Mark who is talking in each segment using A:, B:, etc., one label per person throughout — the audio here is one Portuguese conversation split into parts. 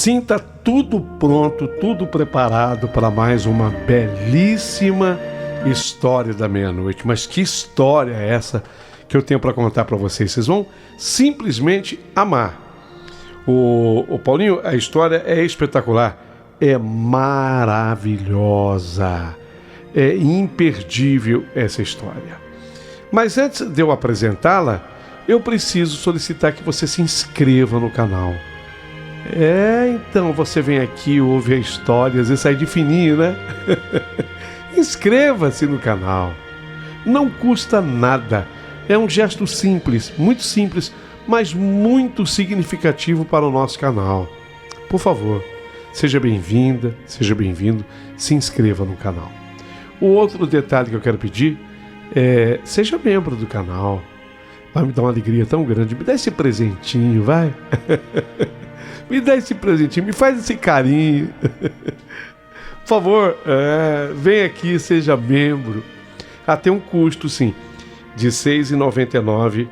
A: Sinta tudo pronto, tudo preparado para mais uma belíssima história da meia-noite. Mas que história é essa que eu tenho para contar para vocês? Vocês vão simplesmente amar. O Paulinho, a história é espetacular, é maravilhosa, é imperdível essa história. Mas antes de eu apresentá-la, eu preciso solicitar que você se inscreva no canal. Então você vem aqui, ouve a história, às vezes sai de fininho, né? Inscreva-se no canal. Não custa nada. É um gesto simples, mas muito significativo para o nosso canal. Por favor, seja bem-vinda, seja bem-vindo, se inscreva no canal. O outro detalhe que eu quero pedir é: seja membro do canal. Vai me dar uma alegria tão grande. Me dá esse presentinho, vai. Me dá esse presentinho, me faz esse carinho. Por favor, vem aqui, seja membro. Tem um custo, sim, de R$ 6,99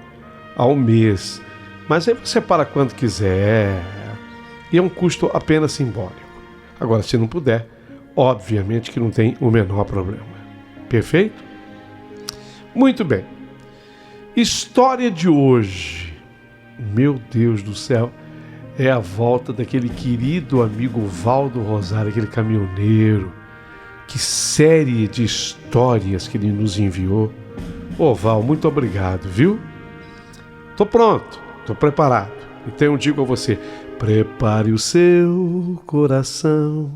A: ao mês. Mas aí você para quando quiser. E é um custo apenas simbólico. Agora, se não puder, obviamente que não tem o menor problema. Perfeito? Muito bem. História de hoje. Meu Deus do céu. É a volta daquele querido amigo Valdo Rosário, aquele caminhoneiro. Que série de histórias que ele nos enviou. Ô Val, muito obrigado, viu? Tô pronto, tô preparado. Então eu digo a você: prepare o seu coração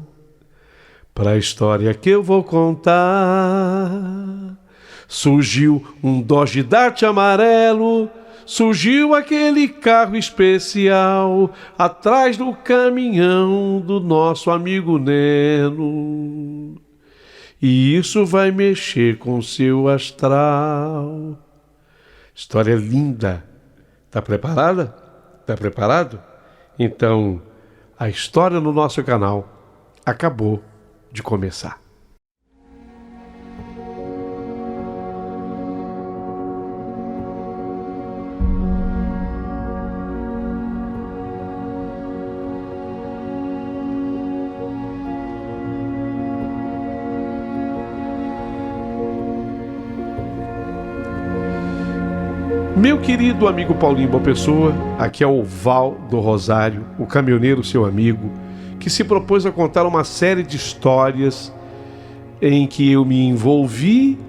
A: para a história que eu vou contar. Surgiu um Dodge Dart amarelo, surgiu aquele carro especial atrás do caminhão do nosso amigo Neno. E isso vai mexer com seu astral. História linda. Tá preparada? Tá preparado? Então, a história no nosso canal acabou de começar. Meu querido amigo Paulinho Boa Pessoa, aqui é o Val do Rosário, o caminhoneiro seu amigo, que se propôs a contar uma série de histórias em que eu me envolvi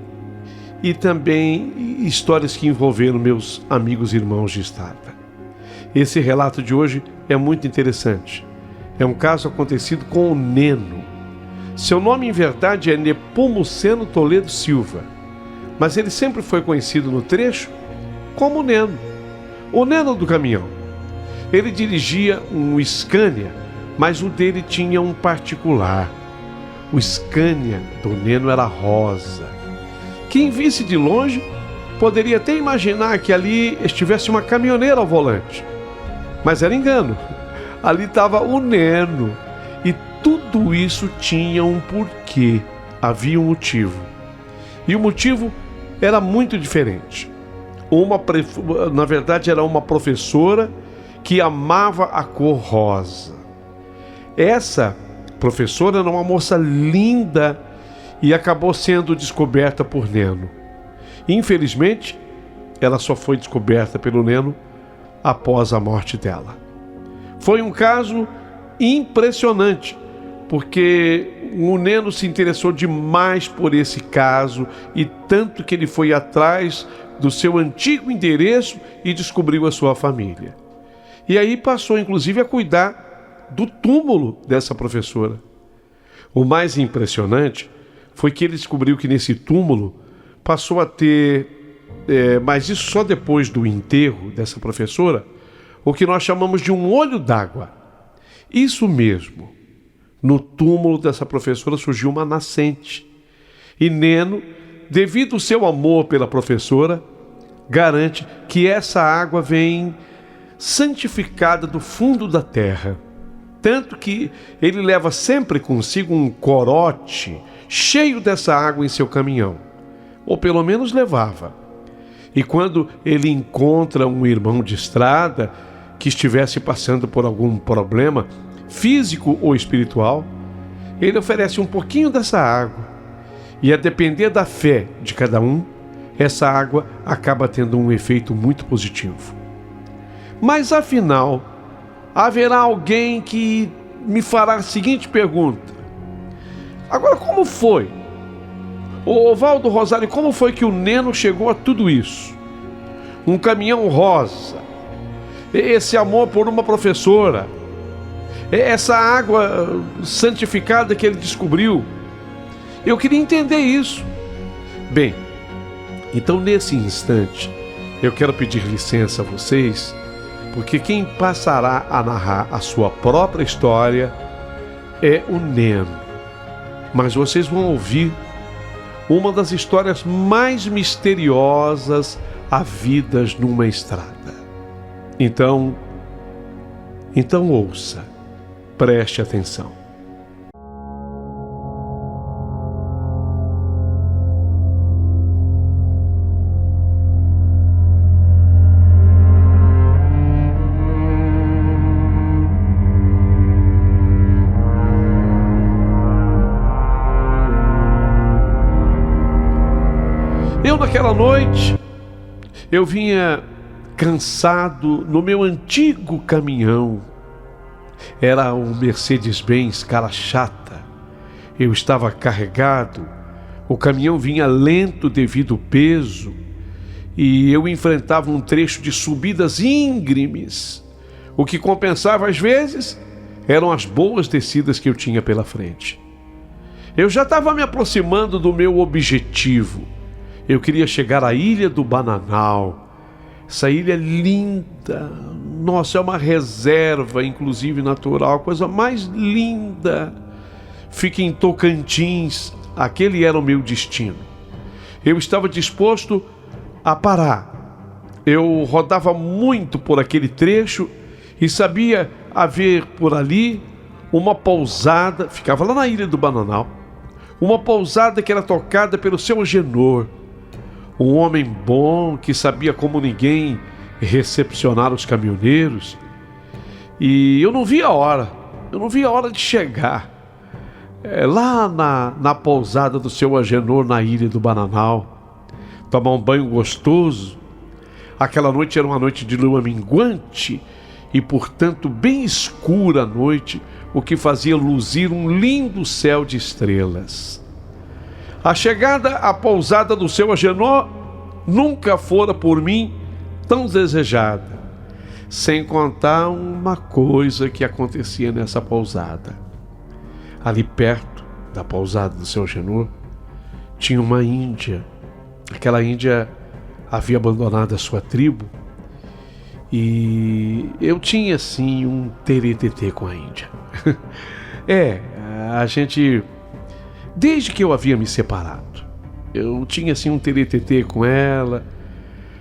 A: e também histórias que envolveram meus amigos e irmãos de estrada. Esse relato de hoje é muito interessante. É um caso acontecido com o Neno. Seu nome em verdade é Nepomuceno Toledo Silva, mas ele sempre foi conhecido no trecho como Neno, o Neno do caminhão. Ele dirigia um Scania, mas o dele tinha um particular. O Scania do Neno era rosa. Quem visse de longe poderia até imaginar que ali estivesse uma caminhoneira ao volante. Mas era engano. Ali estava o Neno. E tudo isso tinha um porquê. Havia um motivo. E o motivo era muito diferente. Na verdade, era uma professora que amava a cor rosa. Essa professora era uma moça linda e acabou sendo descoberta por Neno. Infelizmente, ela só foi descoberta pelo Neno após a morte dela. Foi um caso impressionante, porque o Neno se interessou demais por esse caso e tanto que ele foi atrás do seu antigo endereço e descobriu a sua família. E aí passou, inclusive, a cuidar do túmulo dessa professora. O mais impressionante foi que ele descobriu que nesse túmulo passou a ter, mas isso só depois do enterro dessa professora, o que nós chamamos de um olho d'água. Isso mesmo. No túmulo dessa professora surgiu uma nascente. E Neno, devido ao seu amor pela professora, garante que essa água vem santificada do fundo da terra. Tanto que ele leva sempre consigo um corote cheio dessa água em seu caminhão. Ou pelo menos levava. E quando ele encontra um irmão de estrada que estivesse passando por algum problema, físico ou espiritual, ele oferece um pouquinho dessa água. E a depender da fé de cada um, essa água acaba tendo um efeito muito positivo. Mas afinal, haverá alguém que me fará a seguinte pergunta: agora, como foi? Ô Valdo Rosário, como foi que o Neno chegou a tudo isso? Um caminhão rosa, esse amor por uma professora, essa água santificada que ele descobriu. Eu queria entender isso. Bem, então nesse instante, eu quero pedir licença a vocês, porque quem passará a narrar a sua própria história é o Neno. Mas vocês vão ouvir uma das histórias mais misteriosas havidas numa estrada. Então ouça, preste atenção. Naquela noite, eu vinha cansado no meu antigo caminhão. Era um Mercedes-Benz cara chata. Eu estava carregado, o caminhão vinha lento devido ao peso, e eu enfrentava um trecho de subidas íngremes. O que compensava às vezes eram as boas descidas que eu tinha pela frente. Eu já estava me aproximando do meu objetivo. Eu queria chegar à Ilha do Bananal. Essa ilha é linda. Nossa, é uma reserva, inclusive natural, a coisa mais linda. Fica em Tocantins. Aquele era o meu destino. Eu estava disposto a parar. Eu rodava muito por aquele trecho e sabia haver por ali uma pousada, ficava lá na Ilha do Bananal, uma pousada que era tocada pelo seu Agenor. Um homem bom que sabia como ninguém recepcionar os caminhoneiros. E eu não via a hora de chegar lá na pousada do seu Agenor, na Ilha do Bananal, tomar um banho gostoso. Aquela noite era uma noite de lua minguante e, portanto, bem escura a noite, o que fazia luzir um lindo céu de estrelas. A chegada à pousada do seu Agenor nunca fora por mim tão desejada, sem contar uma coisa que acontecia nessa pousada. Ali perto da pousada do seu Agenor tinha uma índia. Aquela índia havia abandonado a sua tribo e eu tinha assim um teretetê com a índia. A gente... Desde que eu havia me separado, eu tinha assim um teretetê com ela,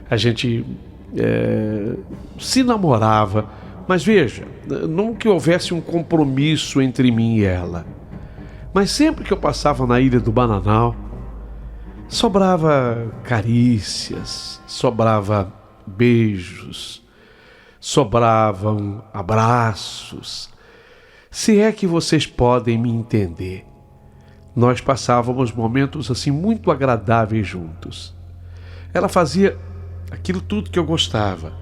A: a gente se namorava, mas veja, não que houvesse um compromisso entre mim e ela, mas sempre que eu passava na Ilha do Bananal, sobrava carícias, sobrava beijos, sobravam abraços, se é que vocês podem me entender. Nós passávamos momentos assim muito agradáveis juntos. Ela fazia aquilo tudo que eu gostava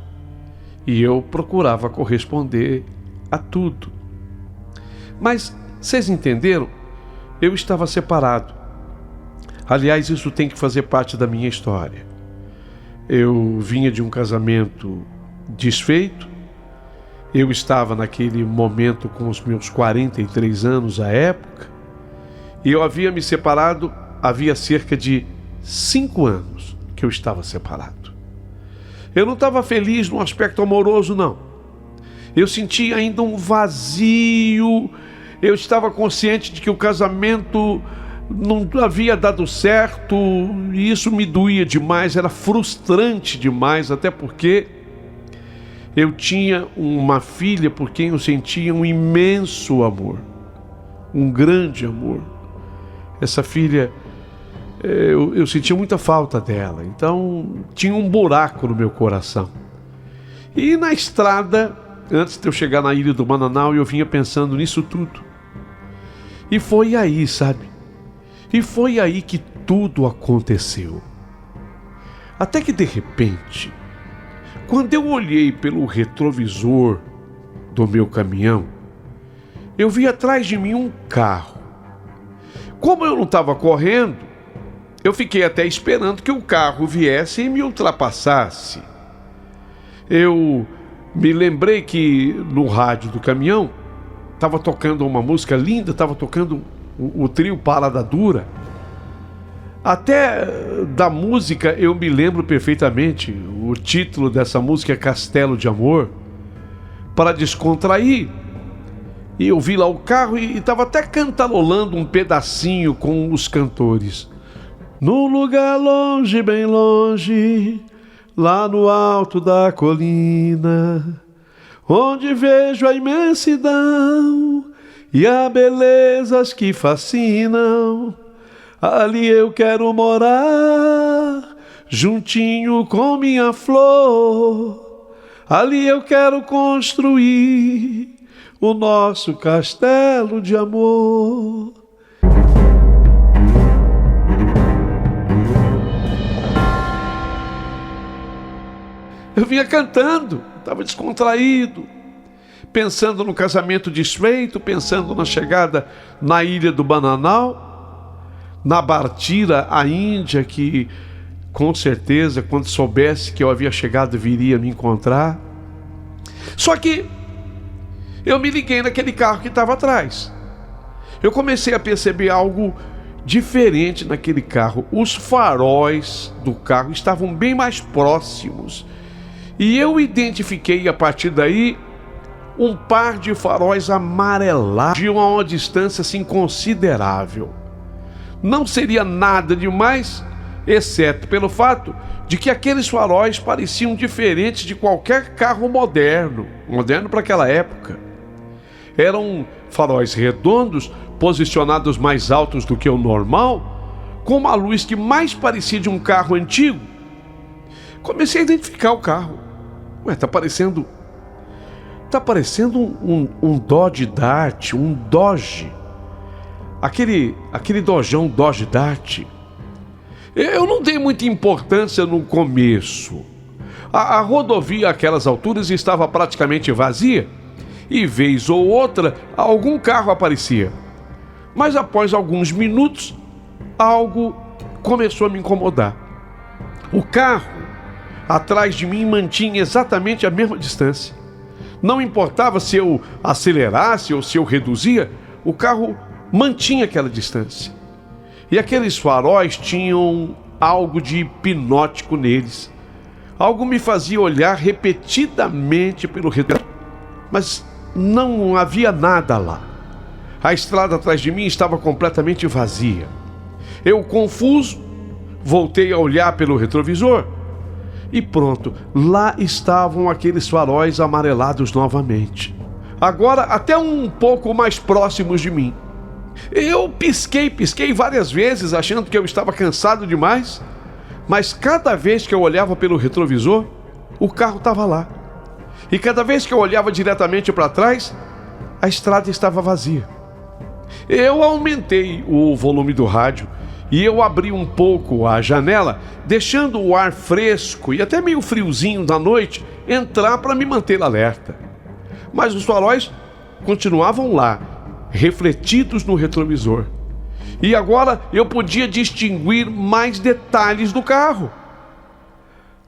A: e eu procurava corresponder a tudo. Mas, vocês entenderam? Eu estava separado. Aliás, isso tem que fazer parte da minha história. Eu vinha de um casamento desfeito. Eu estava naquele momento com os meus 43 anos à época. E eu havia me separado, havia cerca de 5 anos que eu estava separado. Eu não estava feliz no aspecto amoroso, não. Eu sentia ainda um vazio. Eu estava consciente de que o casamento não havia dado certo. E isso me doía demais, era frustrante demais, até porque eu tinha uma filha por quem eu sentia um imenso amor. Um grande amor. Essa filha, eu sentia muita falta dela, então tinha um buraco no meu coração. E na estrada antes de eu chegar na Ilha do Bananal, eu vinha pensando nisso tudo. E foi aí, sabe? E foi aí que tudo aconteceu. Até que de repente, quando eu olhei pelo retrovisor do meu caminhão, eu vi atrás de mim um carro. Como eu não estava correndo, eu fiquei até esperando que o carro viesse e me ultrapassasse. Eu me lembrei que no rádio do caminhão estava tocando uma música linda, estava tocando o trio Parada Dura. Até da música eu me lembro perfeitamente. O título dessa música é Castelo de Amor. Para descontrair, e eu vi lá o carro e estava até cantarolando um pedacinho com os cantores. Num lugar longe, bem longe, lá no alto da colina, onde vejo a imensidão e as belezas que fascinam, ali eu quero morar, juntinho com minha flor, ali eu quero construir o nosso castelo de amor. Eu vinha cantando, estava descontraído, pensando no casamento desfeito, pensando na chegada na Ilha do Bananal, na Bartira, a Índia, que com certeza, quando soubesse que eu havia chegado, viria me encontrar. Só que eu me liguei naquele carro que estava atrás. Eu comecei a perceber algo diferente naquele carro. Os faróis do carro estavam bem mais próximos. E eu identifiquei a partir daí um par de faróis amarelados de uma distância assim considerável. Não seria nada demais, exceto pelo fato de que aqueles faróis pareciam diferentes de qualquer carro moderno para aquela época. Eram faróis redondos, posicionados mais altos do que o normal, com uma luz que mais parecia de um carro antigo. Comecei a identificar o carro. Tá parecendo um Dodge Dart, um Dodge. Aquele Dojão Dodge Dart. Eu não dei muita importância no começo. A rodovia àquelas alturas estava praticamente vazia e, vez ou outra, algum carro aparecia. Mas após alguns minutos, algo começou a me incomodar. O carro atrás de mim mantinha exatamente a mesma distância. Não importava se eu acelerasse ou se eu reduzia, o carro mantinha aquela distância. E aqueles faróis tinham algo de hipnótico neles. Algo me fazia olhar repetidamente pelo redor, mas não havia nada lá. A estrada atrás de mim estava completamente vazia. Eu, confuso, voltei a olhar pelo retrovisor e pronto, lá estavam aqueles faróis amarelados novamente. Agora até um pouco mais próximos de mim. Eu pisquei várias vezes, achando que eu estava cansado demais, mas cada vez que eu olhava pelo retrovisor, o carro estava lá. E cada vez que eu olhava diretamente para trás, a estrada estava vazia. Eu aumentei o volume do rádio e eu abri um pouco a janela, deixando o ar fresco e até meio friozinho da noite entrar para me manter alerta. Mas os faróis continuavam lá, refletidos no retrovisor. E agora eu podia distinguir mais detalhes do carro.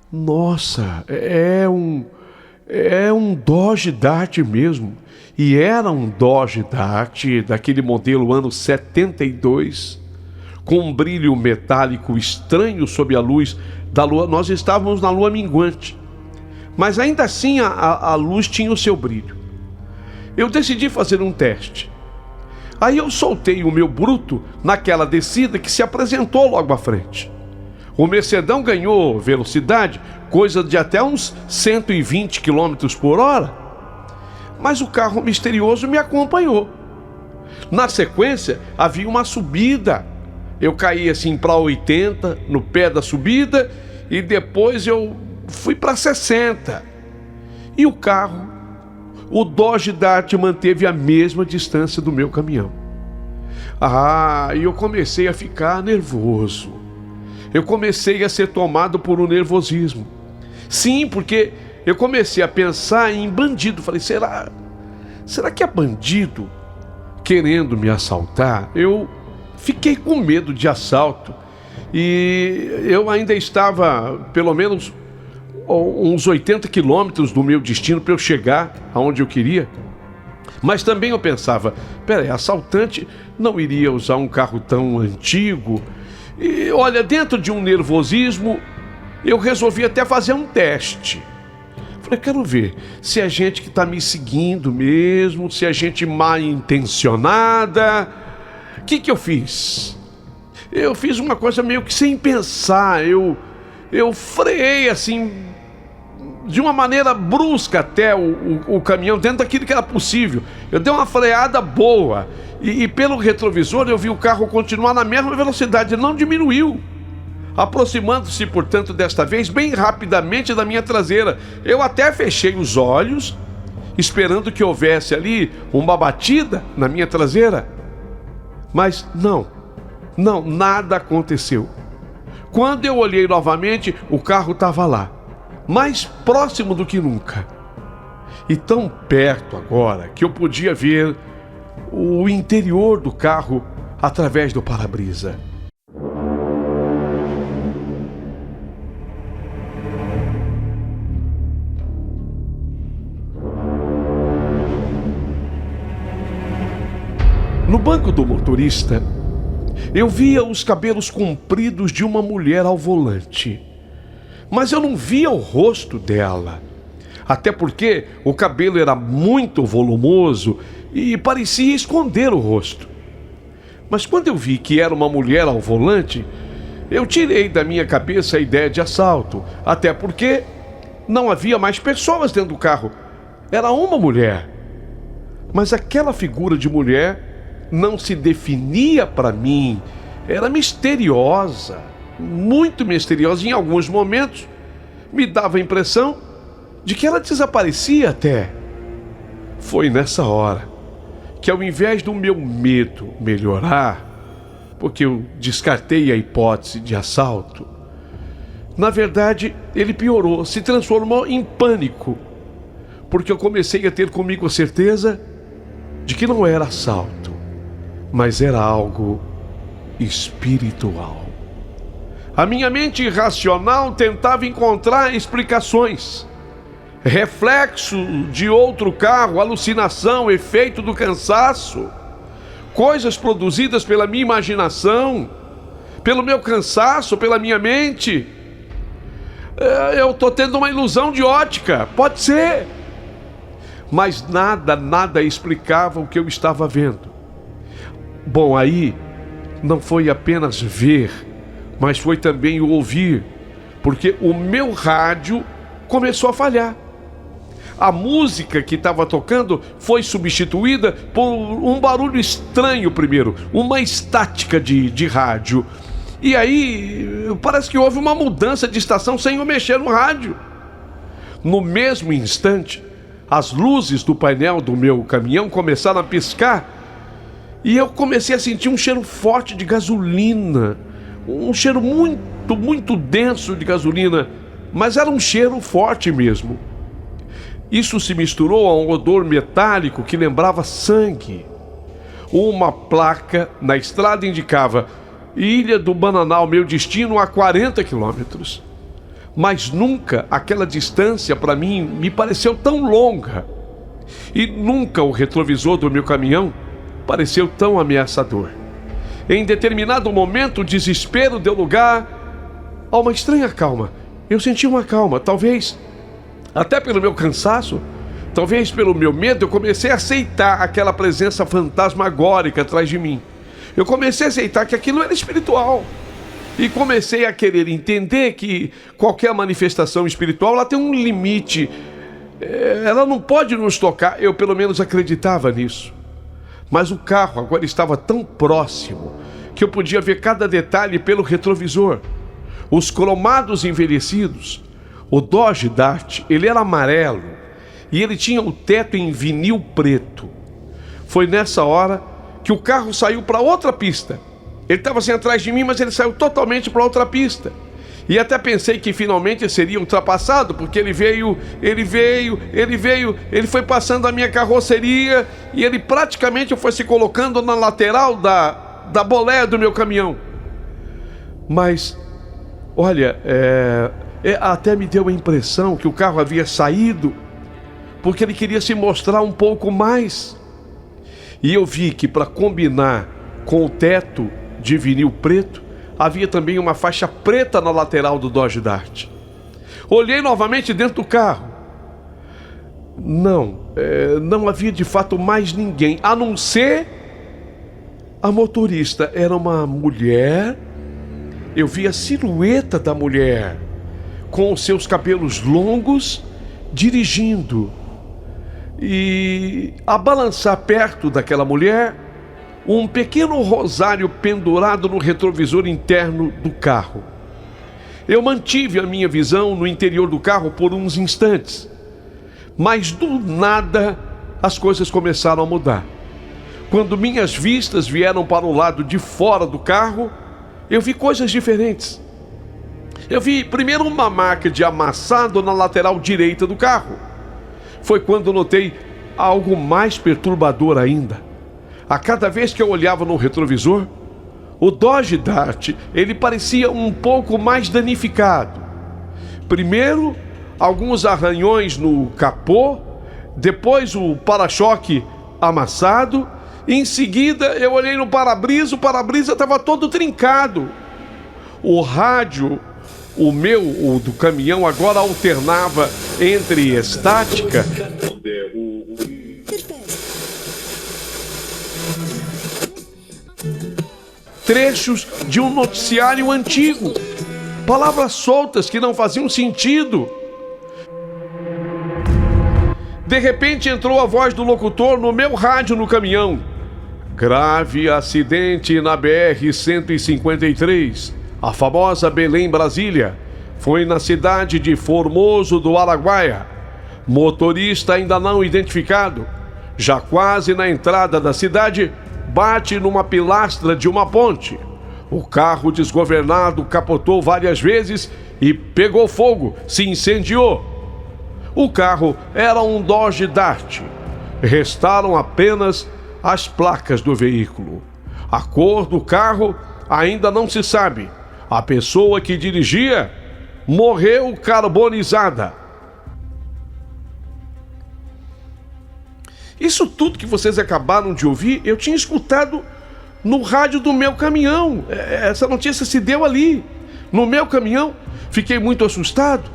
A: Nossa, é um Dodge Dart mesmo. E era um Dodge Dart daquele modelo ano 72, com um brilho metálico estranho sob a luz da lua. Nós estávamos na lua minguante, mas ainda assim a luz tinha o seu brilho. Eu decidi fazer um teste. Aí eu soltei o meu bruto naquela descida que se apresentou logo à frente. O Mercedão ganhou velocidade, coisa de até uns 120 km por hora, mas o carro misterioso me acompanhou. Na sequência, havia uma subida. Eu caí assim para 80 no pé da subida e depois eu fui para 60. E o carro o Dodge Dart manteve a mesma distância do meu caminhão. E eu comecei a ficar nervoso. Eu comecei a ser tomado por um nervosismo. Sim, porque eu comecei a pensar em bandido. Falei, será que é bandido querendo me assaltar? Eu fiquei com medo de assalto. E eu ainda estava, pelo menos, uns 80 quilômetros do meu destino para eu chegar aonde eu queria. Mas também eu pensava, peraí, assaltante não iria usar um carro tão antigo. E olha, dentro de um nervosismo, eu resolvi até fazer um teste. Falei, quero ver se é gente que está me seguindo mesmo, se é gente mal intencionada. O que eu fiz? Eu fiz uma coisa meio que sem pensar. Eu freiei assim, de uma maneira brusca até o caminhão, dentro daquilo que era possível. Eu dei uma freada boa. E pelo retrovisor eu vi o carro continuar na mesma velocidade, não diminuiu. Aproximando-se, portanto, desta vez, bem rapidamente da minha traseira. Eu até fechei os olhos, esperando que houvesse ali uma batida na minha traseira. Mas não, nada aconteceu. Quando eu olhei novamente, o carro estava lá, mais próximo do que nunca. E tão perto agora que eu podia ver o interior do carro através do para-brisa. No banco do motorista, eu via os cabelos compridos de uma mulher ao volante. Mas eu não via o rosto dela. Até porque o cabelo era muito volumoso e parecia esconder o rosto. Mas quando eu vi que era uma mulher ao volante, eu tirei da minha cabeça a ideia de assalto. Até porque não havia mais pessoas dentro do carro. Era uma mulher. Mas aquela figura de mulher não se definia para mim. Era misteriosa, muito misteriosa. Em alguns momentos me dava a impressão de que ela desaparecia até. Foi nessa hora que, ao invés do meu medo melhorar, porque eu descartei a hipótese de assalto, na verdade ele piorou, se transformou em pânico, porque eu comecei a ter comigo a certeza de que não era assalto, mas era algo espiritual. A minha mente irracional tentava encontrar explicações. Reflexo de outro carro, alucinação, efeito do cansaço, coisas produzidas pela minha imaginação, pelo meu cansaço, pela minha mente. Eu estou tendo uma ilusão de ótica, pode ser. Mas nada explicava o que eu estava vendo. Bom, aí não foi apenas ver, mas foi também o ouvir, porque o meu rádio começou a falhar. A música que estava tocando foi substituída por um barulho estranho primeiro, uma estática de rádio. E aí parece que houve uma mudança de estação sem eu mexer no rádio. No mesmo instante, as luzes do painel do meu caminhão começaram a piscar e eu comecei a sentir um cheiro forte de gasolina, um cheiro muito denso de gasolina, mas era um cheiro forte mesmo. Isso se misturou a um odor metálico que lembrava sangue. Uma placa na estrada indicava Ilha do Bananal, meu destino, a 40 quilômetros. Mas nunca aquela distância para mim me pareceu tão longa. E nunca o retrovisor do meu caminhão pareceu tão ameaçador. Em determinado momento, o desespero deu lugar a uma estranha calma. Eu senti uma calma, talvez até pelo meu cansaço, talvez pelo meu medo. Eu comecei a aceitar aquela presença fantasmagórica atrás de mim. Eu comecei a aceitar que aquilo era espiritual. E comecei a querer entender que qualquer manifestação espiritual, ela tem um limite. Ela não pode nos tocar. Eu pelo menos acreditava nisso. Mas o carro agora estava tão próximo que eu podia ver cada detalhe pelo retrovisor. Os cromados envelhecidos. O Dodge Dart, ele era amarelo e ele tinha o teto em vinil preto. Foi nessa hora que o carro saiu para outra pista. Ele estava assim atrás de mim, mas ele saiu totalmente para outra pista. E até pensei que finalmente seria ultrapassado, porque ele foi passando a minha carroceria e ele praticamente foi se colocando na lateral da boleia do meu caminhão. Mas, olha, até me deu a impressão que o carro havia saído porque ele queria se mostrar um pouco mais. E eu vi que para combinar com o teto de vinil preto, havia também uma faixa preta na lateral do Dodge Dart. Olhei novamente dentro do carro. Não havia de fato mais ninguém, a não ser a motorista. Era uma mulher. Eu vi a silhueta da mulher, com os seus cabelos longos, dirigindo. E a balançar perto daquela mulher, um pequeno rosário pendurado no retrovisor interno do carro. Eu mantive a minha visão no interior do carro por uns instantes, mas do nada as coisas começaram a mudar. Quando minhas vistas vieram para o lado de fora do carro, eu vi coisas diferentes. Eu vi primeiro uma marca de amassado na lateral direita do carro. Foi quando notei algo mais perturbador ainda. A cada vez que eu olhava no retrovisor, o Dodge Dart, ele parecia um pouco mais danificado. Primeiro, alguns arranhões no capô, depois o para-choque amassado. Em seguida, eu olhei no para-brisa, o para-brisa estava todo trincado. O rádio, o do caminhão, agora alternava entre estática trechos de um noticiário antigo, palavras soltas que não faziam sentido. De repente entrou a voz do locutor no meu rádio no caminhão. Grave acidente na BR-153, a famosa Belém-Brasília. Foi na cidade de Formoso do Araguaia. Motorista ainda não identificado. Já quase na entrada da cidade, bate numa pilastra de uma ponte. O carro desgovernado capotou várias vezes e pegou fogo, se incendiou. O carro era um Dodge Dart. Restaram apenas as placas do veículo. A cor do carro ainda não se sabe. A pessoa que dirigia morreu carbonizada. Isso tudo que vocês acabaram de ouvir, eu tinha escutado no rádio do meu caminhão. Essa notícia se deu ali, no meu caminhão. Fiquei muito assustado.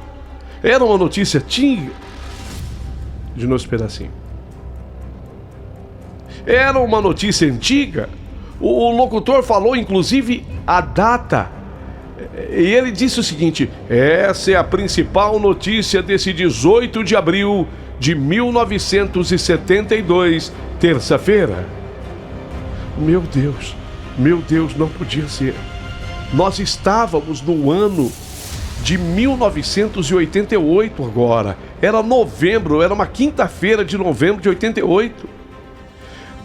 A: Era uma notícia antiga. De novo esse pedacinho. Era uma notícia antiga. O locutor falou, inclusive, a data. E ele disse o seguinte: essa é a principal notícia desse 18 de abril de 1972, terça-feira. Meu Deus, não podia ser. Nós estávamos no ano de 1988 agora. Era novembro, era uma quinta-feira de novembro de 88.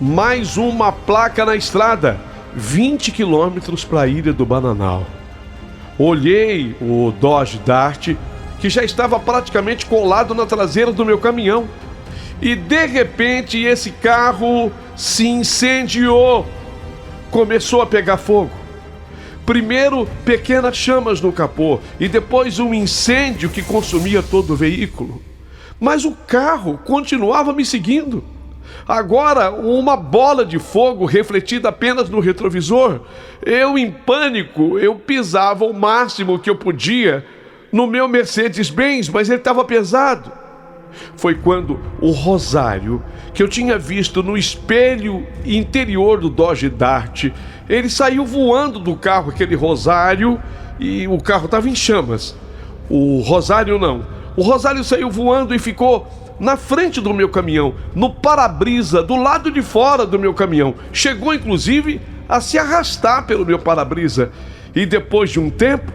A: Mais uma placa na estrada, 20 quilômetros para a Ilha do Bananal. Olhei o Dodge Dart, que já estava praticamente colado na traseira do meu caminhão. E de repente esse carro se incendiou. Começou a pegar fogo. Primeiro pequenas chamas no capô e depois um incêndio que consumia todo o veículo. Mas o carro continuava me seguindo. Agora uma bola de fogo refletida apenas no retrovisor. Eu, em pânico, eu pisava o máximo que eu podia no meu Mercedes-Benz, mas ele estava pesado. Foi quando o rosário que eu tinha visto no espelho interior do Dodge Dart, ele saiu voando do carro, aquele rosário, e o carro estava em chamas. O rosário não. O rosário saiu voando e ficou na frente do meu caminhão, no para-brisa, do lado de fora do meu caminhão. Chegou, inclusive, a se arrastar pelo meu para-brisa. E depois de um tempo,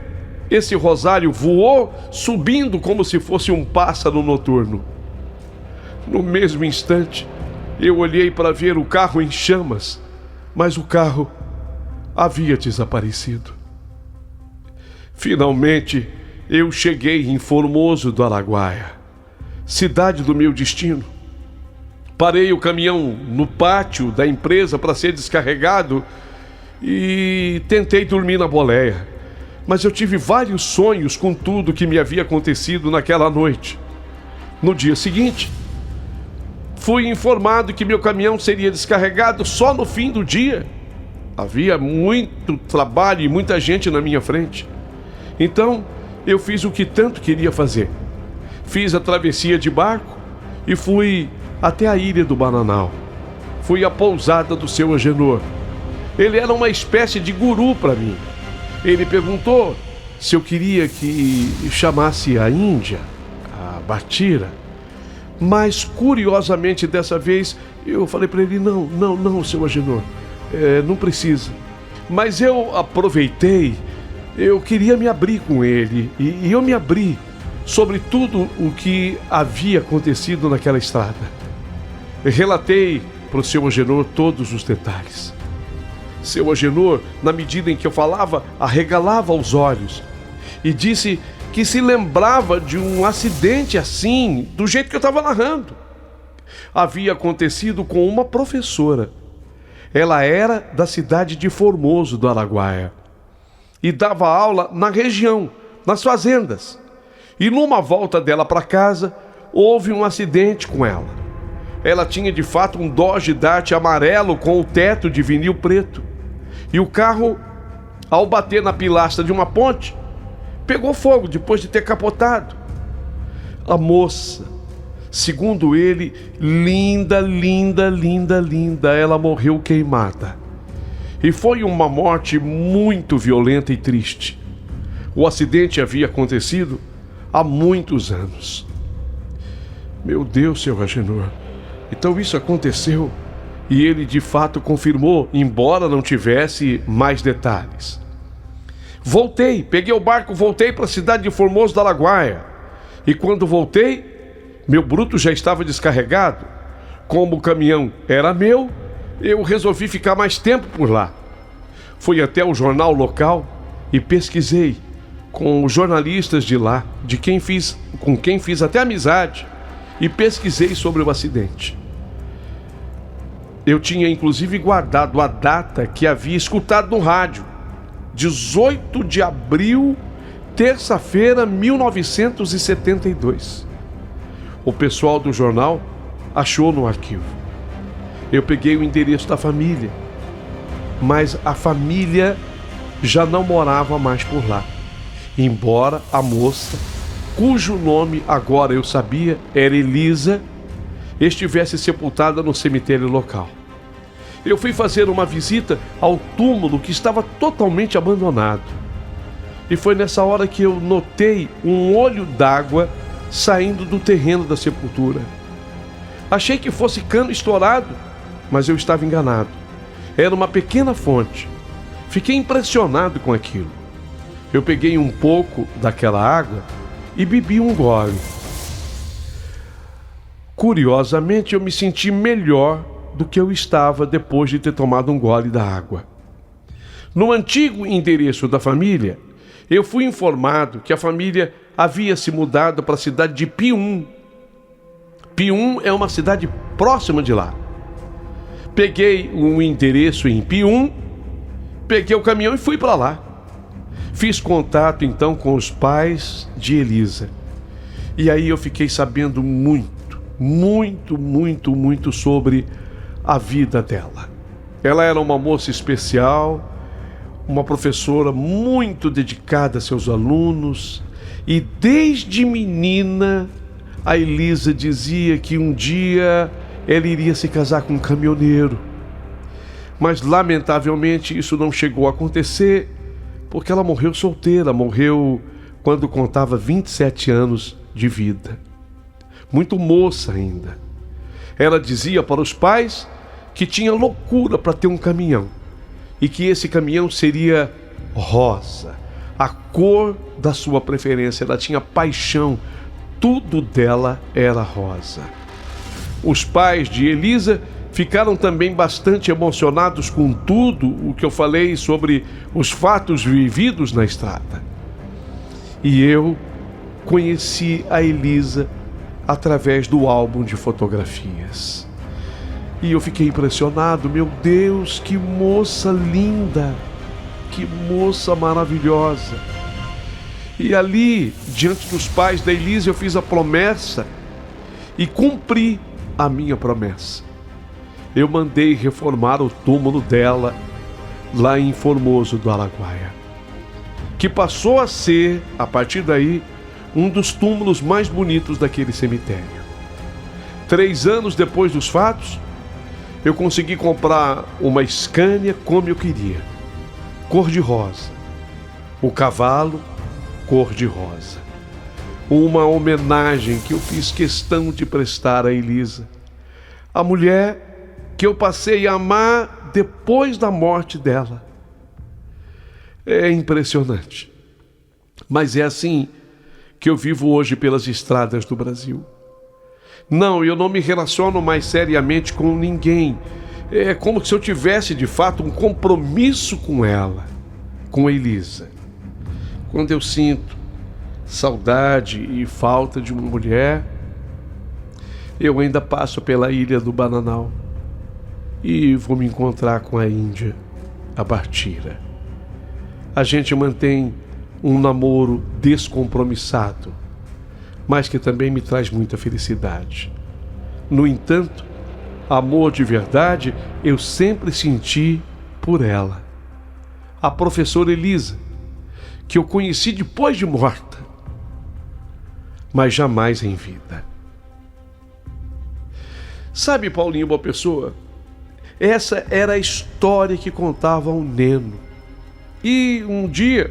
A: esse rosário voou, subindo como se fosse um pássaro noturno. No mesmo instante, eu olhei para ver o carro em chamas, mas o carro havia desaparecido. Finalmente, eu cheguei em Formoso do Araguaia, cidade do meu destino. Parei o caminhão no pátio da empresa para ser descarregado e tentei dormir na boleia. Mas eu tive vários sonhos com tudo que me havia acontecido naquela noite. No dia seguinte, fui informado que meu caminhão seria descarregado só no fim do dia. Havia muito trabalho e muita gente na minha frente. Então, eu fiz o que tanto queria fazer. Fiz a travessia de barco e fui até a ilha do Bananal. Fui à pousada do seu Agenor. Ele era uma espécie de guru para mim. Ele perguntou se eu queria que chamasse a Índia, a Batira. Mas, curiosamente, dessa vez, eu falei para ele, não, seu Agenor, não precisa. Mas eu aproveitei, eu queria me abrir com ele, e eu me abri sobre tudo o que havia acontecido naquela estrada. Relatei para o seu Agenor todos os detalhes. Seu Agenor, na medida em que eu falava, arregalava os olhos e disse que se lembrava de um acidente assim, do jeito que eu estava narrando. Havia acontecido com uma professora. Ela era da cidade de Formoso do Araguaia e dava aula na região, nas fazendas. E numa volta dela para casa, houve um acidente com ela. Ela tinha de fato um Dodge Dart amarelo com o teto de vinil preto. E o carro, ao bater na pilastra de uma ponte, pegou fogo depois de ter capotado. A moça, segundo ele, linda, ela morreu queimada. E foi uma morte muito violenta e triste. O acidente havia acontecido há muitos anos. Meu Deus, seu Agenor, então isso aconteceu? E ele de fato confirmou, embora não tivesse mais detalhes. Voltei, peguei o barco, voltei para a cidade de Formoso do Araguaia. E quando voltei, meu bruto já estava descarregado. Como o caminhão era meu, eu resolvi ficar mais tempo por lá. Fui até o jornal local e pesquisei com os jornalistas de lá, com quem fiz até amizade, e pesquisei sobre o acidente. Eu tinha inclusive guardado a data que havia escutado no rádio. 18 de abril, terça-feira, 1972. O pessoal do jornal achou no arquivo. Eu peguei o endereço da família, mas a família já não morava mais por lá. Embora a moça, cujo nome agora eu sabia era Elisa, estivesse sepultada no cemitério local. Eu fui fazer uma visita ao túmulo que estava totalmente abandonado. E foi nessa hora que eu notei um olho d'água saindo do terreno da sepultura. Achei que fosse cano estourado, mas eu estava enganado. Era uma pequena fonte. Fiquei impressionado com aquilo. Eu peguei um pouco daquela água e bebi um gole. Curiosamente, eu me senti melhor do que eu estava depois de ter tomado um gole da água. No antigo endereço da família, eu fui informado que a família havia se mudado para a cidade de Pium. Pium é uma cidade próxima de lá. Peguei um endereço em Pium, peguei o caminhão e fui para lá. Fiz contato então com os pais de Elisa. E aí eu fiquei sabendo muito sobre a vida dela. Ela era uma moça especial, uma professora muito dedicada a seus alunos, e desde menina a Elisa dizia que um dia ela iria se casar com um caminhoneiro. Mas lamentavelmente isso não chegou a acontecer, porque ela morreu solteira, morreu quando contava 27 anos de vida. Muito moça ainda. Ela dizia para os pais que tinha loucura para ter um caminhão e que esse caminhão seria rosa, a cor da sua preferência. Ela tinha paixão, tudo dela era rosa. Os pais de Elisa ficaram também bastante emocionados com tudo o que eu falei sobre os fatos vividos na estrada. E eu conheci a Elisa através do álbum de fotografias. E eu fiquei impressionado. Meu Deus, que moça linda, que moça maravilhosa. E ali, diante dos pais da Elisa, eu fiz a promessa e cumpri a minha promessa. Eu mandei reformar o túmulo dela lá em Formoso do Araguaia, que passou a ser, a partir daí, um dos túmulos mais bonitos daquele cemitério. 3 anos depois dos fatos, eu consegui comprar uma Scania como eu queria, cor-de-rosa. O cavalo, cor-de-rosa. Uma homenagem que eu fiz questão de prestar a Elisa, a mulher que eu passei a amar depois da morte dela. É impressionante, mas é assim que eu vivo hoje pelas estradas do Brasil. Não, eu não me relaciono mais seriamente com ninguém. É como se eu tivesse, de fato, um compromisso com ela, com a Elisa. Quando eu sinto saudade e falta de uma mulher, eu ainda passo pela ilha do Bananal e vou me encontrar com a Índia, a Bartira. A gente mantém um namoro descompromissado, mas que também me traz muita felicidade. No entanto, amor de verdade eu sempre senti por ela, a professora Elisa, que eu conheci depois de morta, mas jamais em vida. Sabe, Paulinho, boa pessoa, essa era a história que contava o Neno. E um dia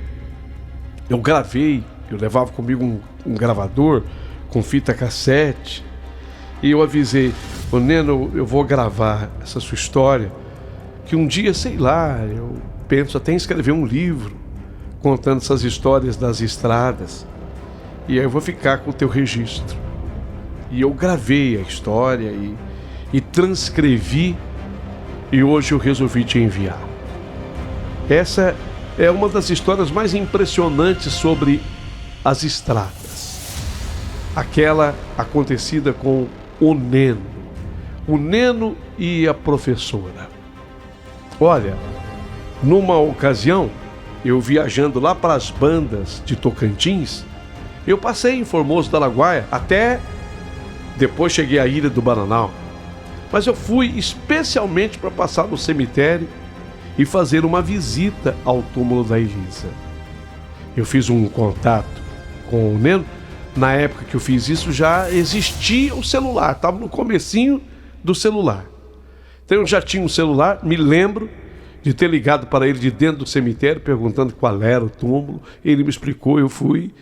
A: eu gravei, eu levava comigo um gravador com fita cassete, e eu avisei: ô Neno, eu vou gravar essa sua história, que um dia, sei lá, eu penso até em escrever um livro contando essas histórias das estradas, e aí eu vou ficar com o teu registro. E eu gravei a história e transcrevi, e hoje eu resolvi te enviar. Essa é uma das histórias mais impressionantes sobre as estradas. Aquela acontecida com o Neno e a professora. Olha, numa ocasião, eu viajando lá para as bandas de Tocantins, eu passei em Formoso do Araguaia, até depois cheguei à ilha do Bananal. Mas eu fui especialmente para passar no cemitério e fazer uma visita ao túmulo da Elisa. Eu fiz um contato com o Neno. Na época que eu fiz isso já existia o celular, estava no comecinho do celular. Então eu já tinha um celular, me lembro de ter ligado para ele de dentro do cemitério, perguntando qual era o túmulo. Ele me explicou, eu fui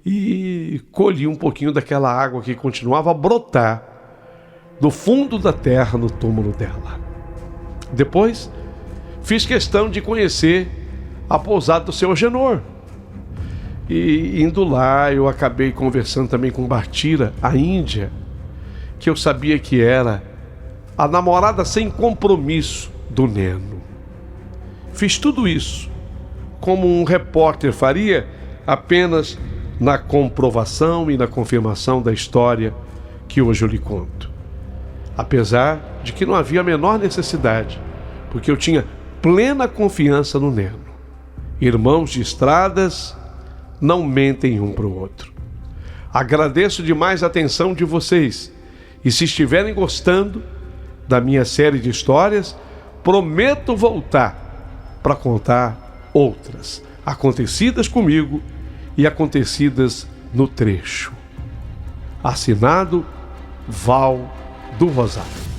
A: e colhi um pouquinho daquela água que continuava a brotar do fundo da terra no túmulo dela. Depois, fiz questão de conhecer a pousada do seu Agenor. E indo lá, eu acabei conversando também com Bartira, a índia, que eu sabia que era a namorada sem compromisso do Neno. Fiz tudo isso como um repórter faria, apenas na comprovação e na confirmação da história que hoje eu lhe conto. Apesar de que não havia a menor necessidade, porque eu tinha plena confiança no Neno. Irmãos de estradas não mentem um para o outro. Agradeço demais a atenção de vocês, e se estiverem gostando da minha série de histórias, prometo voltar para contar outras acontecidas comigo e acontecidas no trecho. Assinado Val do Rosário.